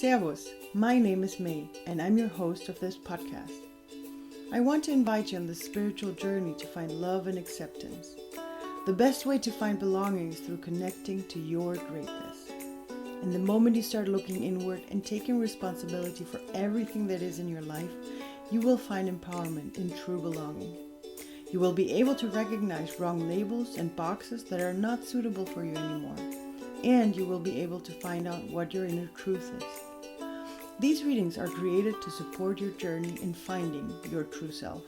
Servus, my name is Mei, and I'm your host of this podcast. I want to invite you on this spiritual journey to find love and acceptance. The best way to find belonging is through connecting to your greatness. And the moment you start looking inward and taking responsibility for everything that is in your life, you will find empowerment in true belonging. You will be able to recognize wrong labels and boxes that are not suitable for you anymore. And you will be able to find out what your inner truth is. These readings are created to support your journey in finding your true self.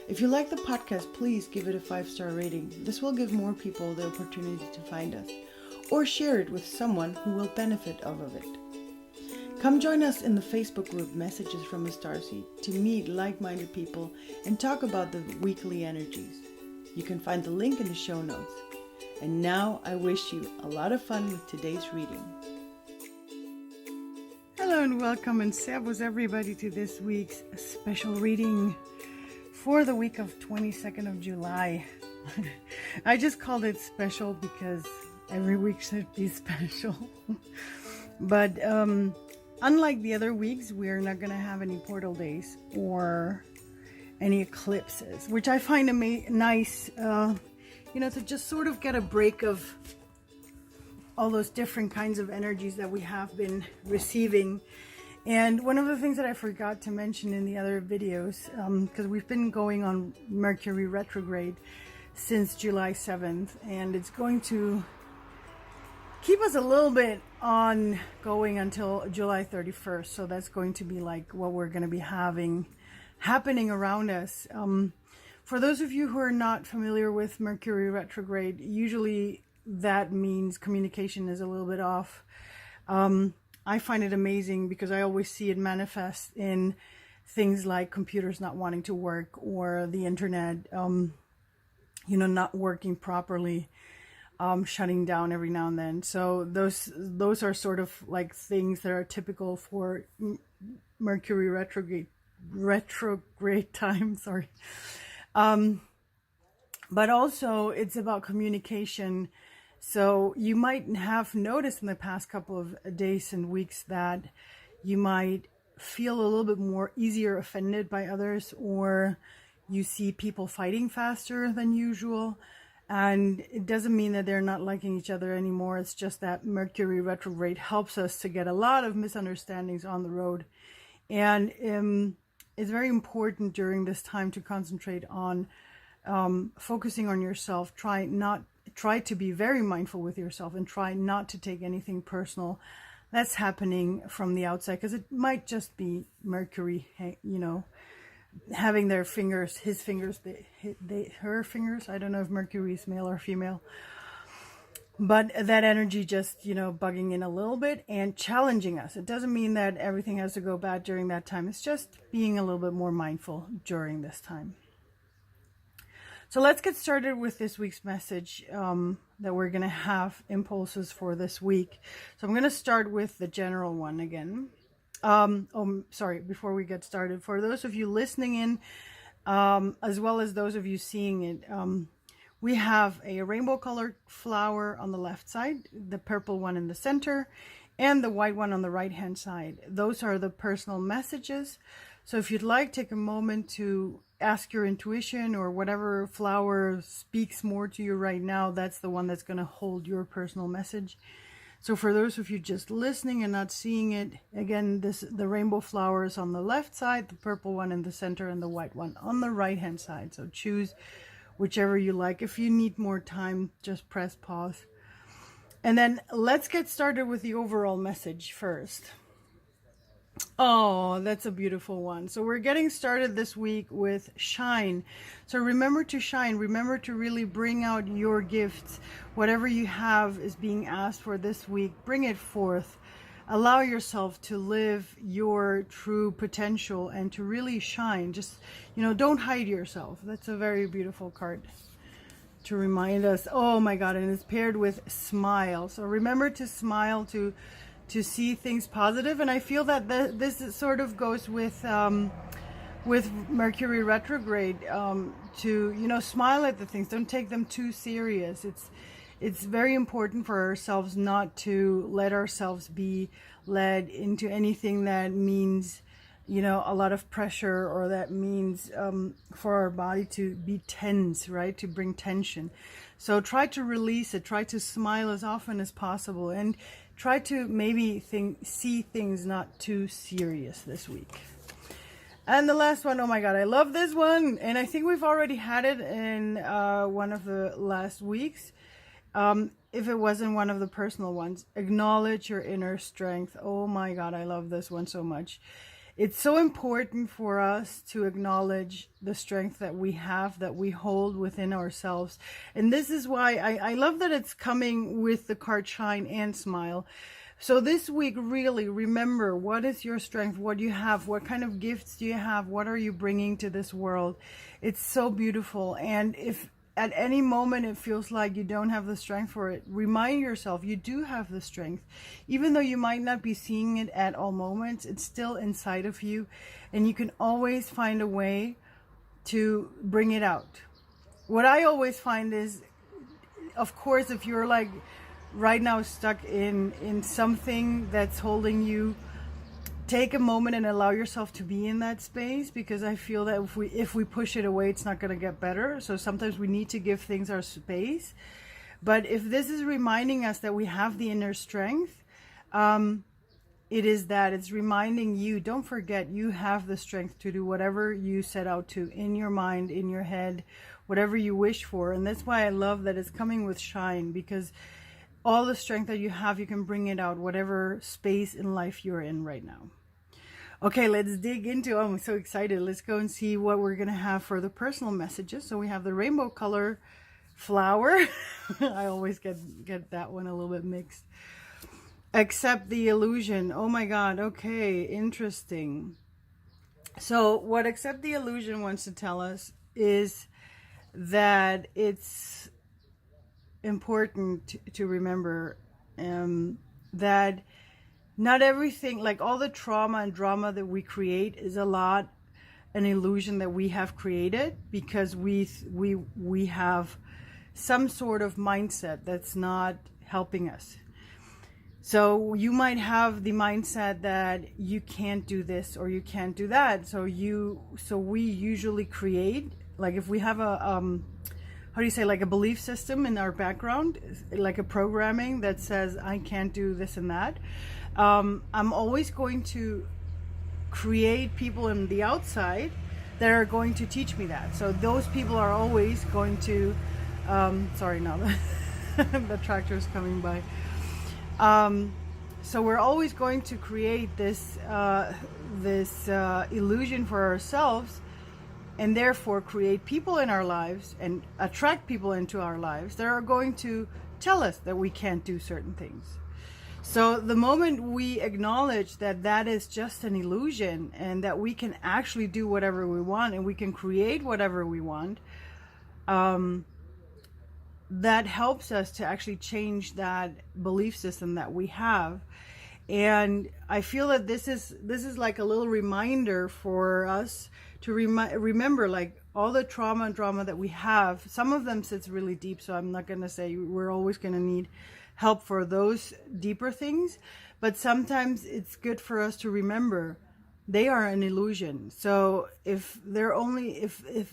If you like the podcast, please give it a 5-star rating. This will give more people the opportunity to find us, or share it with someone who will benefit off of it. Come join us in the Facebook group Messages from a Starseed to meet like-minded people and talk about the weekly energies. You can find the link in the show notes. And now I wish you a lot of fun with today's reading. Hello and welcome and servus everybody to this week's special reading for the week of 22nd of July. I just called it special because every week should be special. But unlike the other weeks, we're not going to have any portal days or any eclipses, which I find nice, to just sort of get a break of all those different kinds of energies that we have been receiving. And one of the things that I forgot to mention in the other videos, because we've been going on Mercury retrograde since July 7th, and it's going to keep us a little bit on going until July 31st. So that's going to be like what we're going to be having happening around us. For those of you who are not familiar with Mercury retrograde, usually that means communication is a little bit off. I find it amazing because I always see it manifest in things like computers not wanting to work or the internet, not working properly, shutting down every now and then. So those are sort of like things that are typical for Mercury retrograde time. Sorry. But also it's about communication. So you might have noticed in the past couple of days and weeks that you might feel a little bit more easier offended by others, or you see people fighting faster than usual. And it doesn't mean that they're not liking each other anymore. It's just that Mercury retrograde helps us to get a lot of misunderstandings on the road. And it's very important during this time to concentrate on focusing on yourself. Try to be very mindful with yourself and try not to take anything personal that's happening from the outside, because it might just be Mercury, having their fingers, his fingers, her fingers. I don't know if Mercury is male or female, but that energy just, bugging in a little bit and challenging us. It doesn't mean that everything has to go bad during that time. It's just being a little bit more mindful during this time. So let's get started with this week's message that we're going to have impulses for this week. So I'm going to start with the general one again. Before we get started, for those of you listening in, as well as those of you seeing it, we have a rainbow colored flower on the left side, the purple one in the center, and the white one on the right hand side. Those are the personal messages. So if you'd like, take a moment to ask your intuition or whatever flower speaks more to you right now. That's the one that's going to hold your personal message. So for those of you just listening and not seeing it, again, the rainbow flower is on the left side, the purple one in the center, and the white one on the right hand side. So choose whichever you like. If you need more time, just press pause. And then let's get started with the overall message first. Oh, that's a beautiful one. So we're getting started this week with shine. So remember to shine. Remember to really bring out your gifts. Whatever you have is being asked for this week. Bring it forth. Allow yourself to live your true potential and to really shine. Just, don't hide yourself. That's a very beautiful card to remind us. Oh my God. And it's paired with smile. So remember to smile, to see things positive. And I feel that this sort of goes with Mercury retrograde, to smile at the things. Don't take them too serious. it's very important for ourselves not to let ourselves be led into anything that means, you know, a lot of pressure, or that means for our body to be tense, right? To bring tension. So try to release it. Try to smile as often as possible, and try to maybe see things not too serious this week. And the last one, oh my God, I love this one. And I think we've already had it in one of the last weeks. If it wasn't one of the personal ones, acknowledge your inner strength. Oh my God, I love this one so much. It's so important for us to acknowledge the strength that we have, that we hold within ourselves. And this is why I love that it's coming with the card Shine and Smile. So this week, really remember, what is your strength? What do you have? What kind of gifts do you have? What are you bringing to this world? It's so beautiful. And if at any moment it feels like you don't have the strength for it, remind yourself you do have the strength. Even though you might not be seeing it at all moments, it's still inside of you, and you can always find a way to bring it out. What I always find is, of course, if you're like right now stuck in something that's holding you, take a moment and allow yourself to be in that space, because I feel that if we push it away, it's not going to get better. So sometimes we need to give things our space. But if this is reminding us that we have the inner strength, it is that it's reminding you, don't forget, you have the strength to do whatever you set out to, in your mind, in your head, whatever you wish for. And that's why I love that it's coming with Shine, because all the strength that you have, you can bring it out, whatever space in life you're in right now. Okay, let's dig into, oh, I'm so excited. Let's go and see what we're going to have for the personal messages. So we have the rainbow color flower. I always get that one a little bit mixed. Accept the illusion. Oh my God. Okay, interesting. So what Accept the Illusion wants to tell us is that it's important to remember that not everything, like all the trauma and drama that we create, is a lot an illusion that we have created, because we have some sort of mindset that's not helping us. So you might have the mindset that you can't do this or you can't do that. So we usually create, like if we have a how do you say, like a belief system in our background, like a programming that says I can't do this and that. I'm always going to create people in the outside that are going to teach me that. So those people are always going to, sorry, now the tractor is coming by. So we're always going to create this illusion for ourselves, and therefore create people in our lives and attract people into our lives that are going to tell us that we can't do certain things. So the moment we acknowledge that that is just an illusion, and that we can actually do whatever we want, and we can create whatever we want, that helps us to actually change that belief system that we have. And I feel that this is like a little reminder for us to remember, like, all the trauma and drama that we have. Some of them sits really deep, so I'm not going to say we're always going to need help for those deeper things, but sometimes it's good for us to remember they are an illusion. So if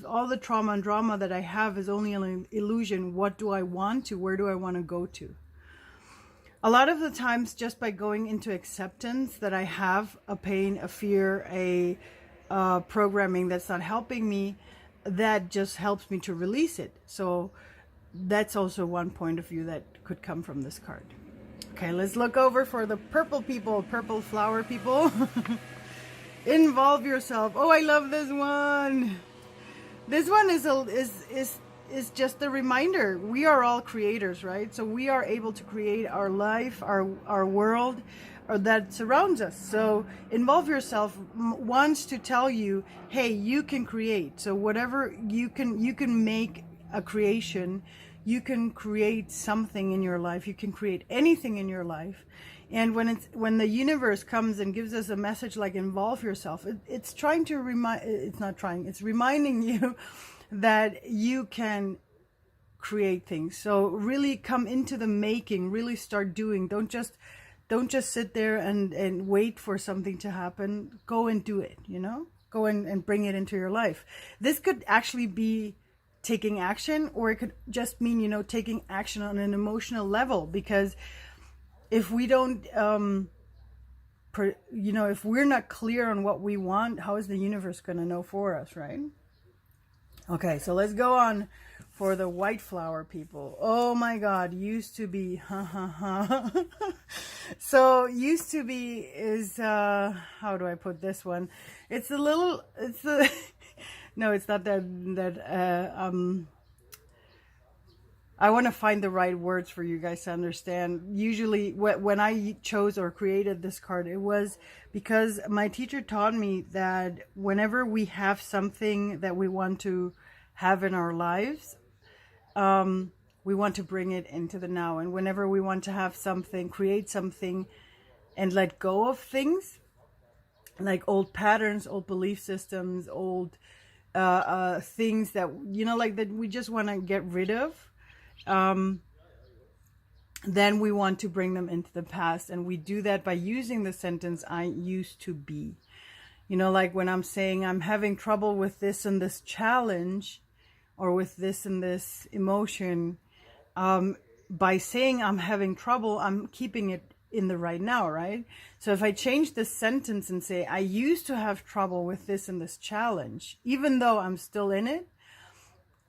all the trauma and drama that I have is only an illusion, what do I want to, where do I want to go to? A lot of the times, just by going into acceptance that I have a pain, a fear, a programming that's not helping me, that just helps me to release it. So that's also one point of view that could come from this card. Okay, let's look over for the purple people, purple flower people. Involve yourself. Oh, I love this one. This one is just a reminder. We are all creators, right? So we are able to create our life, our world, or that surrounds us. So involve yourself wants to tell you, hey, you can create. So whatever you can make a creation. You can create something in your life. You can create anything in your life. And when the universe comes and gives us a message like involve yourself, it's trying to it's reminding you that you can create things. So really come into the making, really start doing. Don't just sit there and wait for something to happen. Go and do it, you know? Go and bring it into your life. This could actually be taking action, or it could just mean, you know, taking action on an emotional level, because if we don't, you know, if we're not clear on what we want, how is the universe going to know for us, right? Okay, so let's go on for the white flower people. Oh my God, used to be, So used to be is, how do I put this one? It's a little, it's the, no, it's not I want to find the right words for you guys to understand. Usually when I chose or created this card, it was because my teacher taught me that whenever we have something that we want to have in our lives, we want to bring it into the now. And whenever we want to have something, create something and let go of things like old patterns, old belief systems, old things that, you know, like that we just want to get rid of, then we want to bring them into the past. And we do that by using the sentence, I used to be. You know, like when I'm saying I'm having trouble with this and this challenge, or with this and this emotion, by saying I'm having trouble, I'm keeping it in the right now, right? So if I change this sentence and say, I used to have trouble with this and this challenge, even though I'm still in it,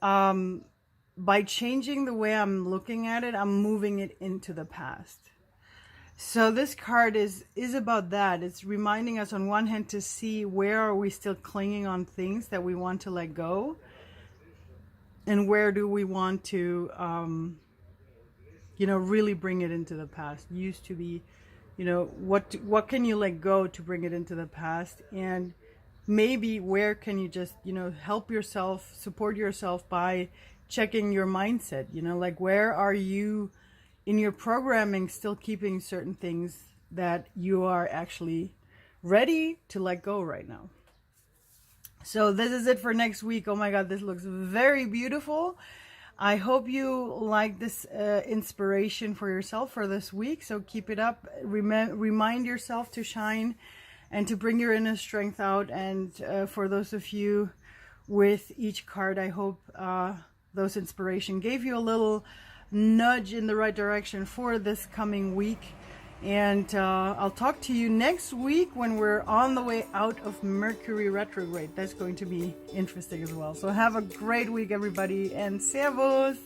by changing the way I'm looking at it, I'm moving it into the past. So this card is about that. It's reminding us on one hand to see where are we still clinging on things that we want to let go, and where do we want to, you know, really bring it into the past. Used to be, you know, what can you let go to bring it into the past? And maybe where can you just, you know, help yourself, support yourself by checking your mindset, you know, like where are you in your programming still keeping certain things that you are actually ready to let go right now. So this is it for next week. Oh my God, this looks very beautiful. I hope you like this inspiration for yourself for this week. So keep it up. Remind yourself to shine and to bring your inner strength out. And for those of you with each card, I hope those inspiration gave you a little nudge in the right direction for this coming week. And I'll talk to you next week when we're on the way out of Mercury retrograde. That's going to be interesting as well. So have a great week, everybody, and servus!